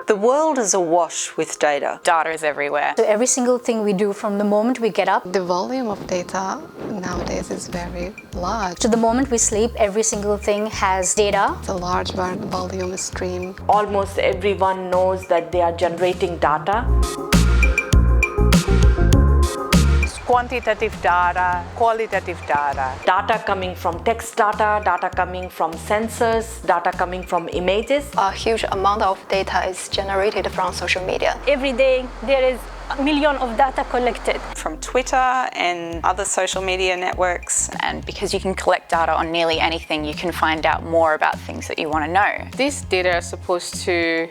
The world is awash with data. Data is everywhere. So every single thing we do from the moment we get up, The volume of data nowadays is very large. to the moment we sleep, every single thing has data. It's a large volume stream. Almost everyone knows that they are generating data. Quantitative data, qualitative data. Data coming from text data, data coming from sensors, data coming from images. A huge amount of data is generated from social media. Every day there is a million of data collected. From Twitter and other social media networks. And because you can collect data on nearly anything, you can find out more about things that you want to know. This data is supposed to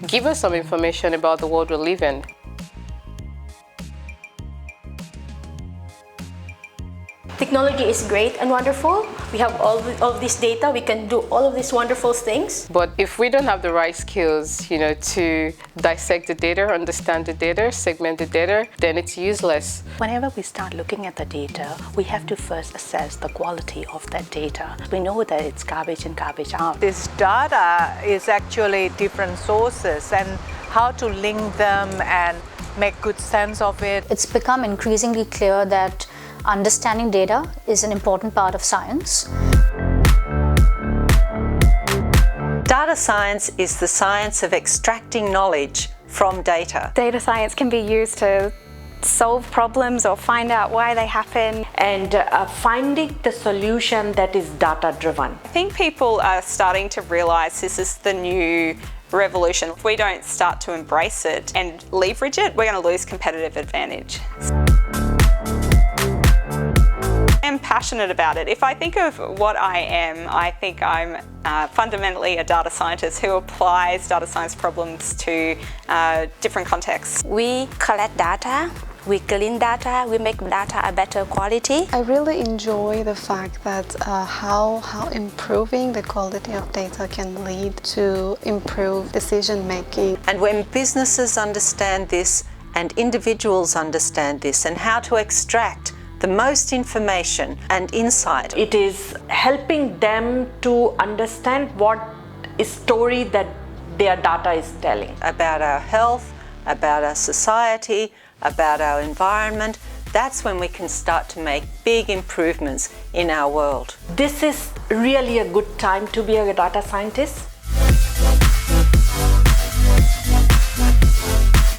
give us some information about the world we live in. Technology is great and wonderful. We have all of this data. We can do all of these wonderful things. But if we don't have the right skills, to dissect the data, understand the data, segment the data, then it's useless. Whenever we start looking at the data, we have to first assess the quality of that data. We know that it's garbage in, garbage out. This data is actually different sources and how to link them and make good sense of it. It's become increasingly clear that understanding data is an important part of science. Data science is the science of extracting knowledge from data. Data science can be used to solve problems or find out why they happen. And finding the solution that is data-driven. I think people are starting to realise this is the new revolution. If we don't start to embrace it and leverage it, we're going to lose competitive advantage. I'm passionate about it. If I think of what I am, I think I'm fundamentally a data scientist who applies data science problems to different contexts. We collect data, we clean data, we make data a better quality. I really enjoy the fact that how improving the quality of data can lead to improved decision making. And when businesses understand this and individuals understand this and how to extract the most information and insight, it is helping them to understand what story that their data is telling. about our health, about our society, about our environment. That's when we can start to make big improvements in our world. This is really a good time to be a data scientist.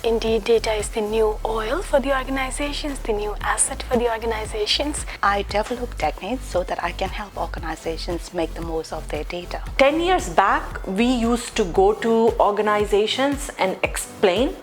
Indeed, data is the new oil for the organizations, the new asset for the organizations. I develop techniques so that I can help organizations make the most of their data. 10 years back, we used to go to organizations and explain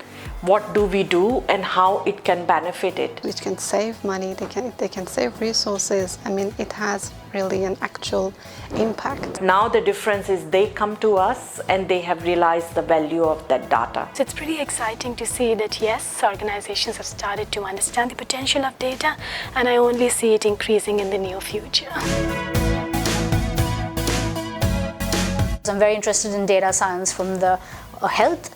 what do we do and how it can benefit it. Which can save money, they can save resources. I mean, it has really an actual impact. Now the difference is they come to us and they have realized the value of that data. So it's pretty exciting to see that yes, organizations have started to understand the potential of data, and I only see it increasing in the near future. I'm very interested in data science from the health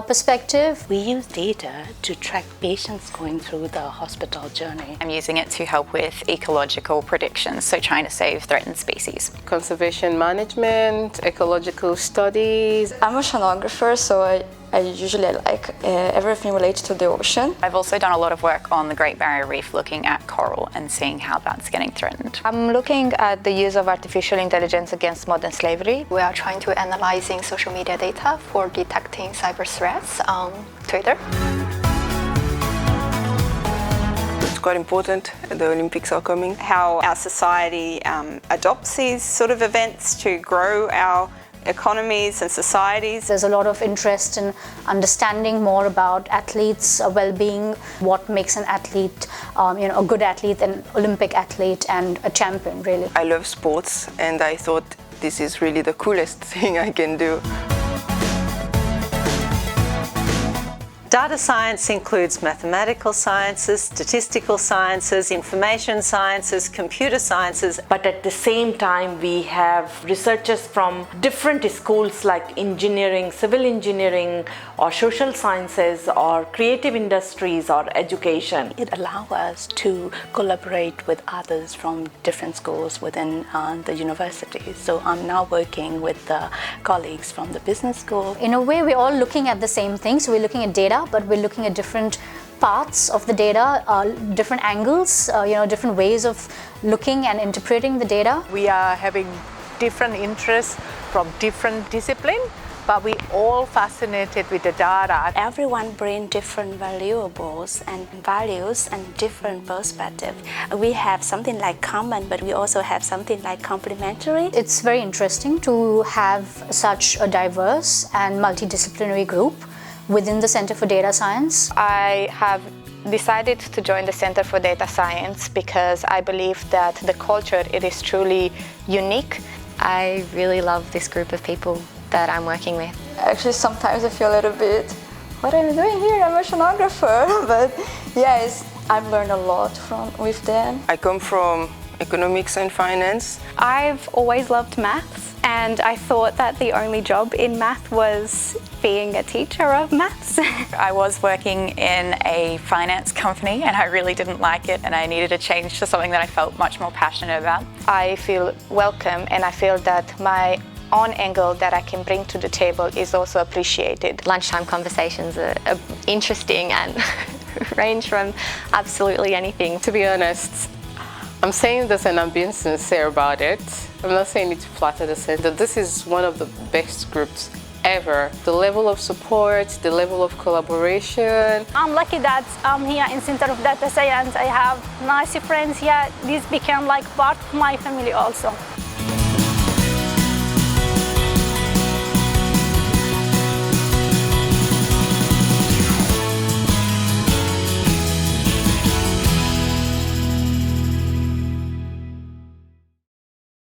perspective. We use data to track patients going through the hospital journey. I'm using it to help with ecological predictions, so trying to save threatened species. Conservation management, ecological studies. I'm a oceanographer, so I usually like everything related to the ocean. I've also done a lot of work on the Great Barrier Reef, looking at coral and seeing how that's getting threatened. I'm looking at the use of artificial intelligence against modern slavery. We are trying to analyzing social media data for detecting cyber threats on Twitter. It's quite important. The Olympics are coming. How our society adopts these sort of events to grow our economies and societies. There's a lot of interest in understanding more about athletes' well-being, what makes an athlete, a good athlete, an Olympic athlete, and a champion, really. I love sports, and I thought this is really the coolest thing I can do. Data science includes mathematical sciences, statistical sciences, information sciences, computer sciences. But at the same time, we have researchers from different schools like engineering, civil engineering, or social sciences, or creative industries, or education. It allows us to collaborate with others from different schools within the university. So I'm now working with the colleagues from the business school. In a way, we're all looking at the same thing. So we're looking at data, but we're looking at different parts of the data, different angles, different ways of looking and interpreting the data. We are having different interests from different disciplines, but we all fascinated with the data. Everyone brings different valuables and values and different perspectives. We have something like common, but we also have something like complementary. It's very interesting to have such a diverse and multidisciplinary group within the Centre for Data Science. I have decided to join the Centre for Data Science because I believe that the culture, it is truly unique. I really love this group of people that I'm working with. Actually, sometimes I feel a little bit, what am I doing here? I'm a oceanographer. But yeah, I've learned a lot with them. I come from economics and finance. I've always loved maths, and I thought that the only job in math was being a teacher of maths. I was working in a finance company and I really didn't like it, and I needed a change to something that I felt much more passionate about. I feel welcome, and I feel that my own angle that I can bring to the table is also appreciated. Lunchtime conversations are interesting and range from absolutely anything. To be honest, I'm saying this and I'm being sincere about it. I'm not saying it to flatter the Centre. This is one of the best groups ever. The level of support, the level of collaboration. I'm lucky that I'm here in Centre of Data Science. I have nice friends here. This became like part of my family also.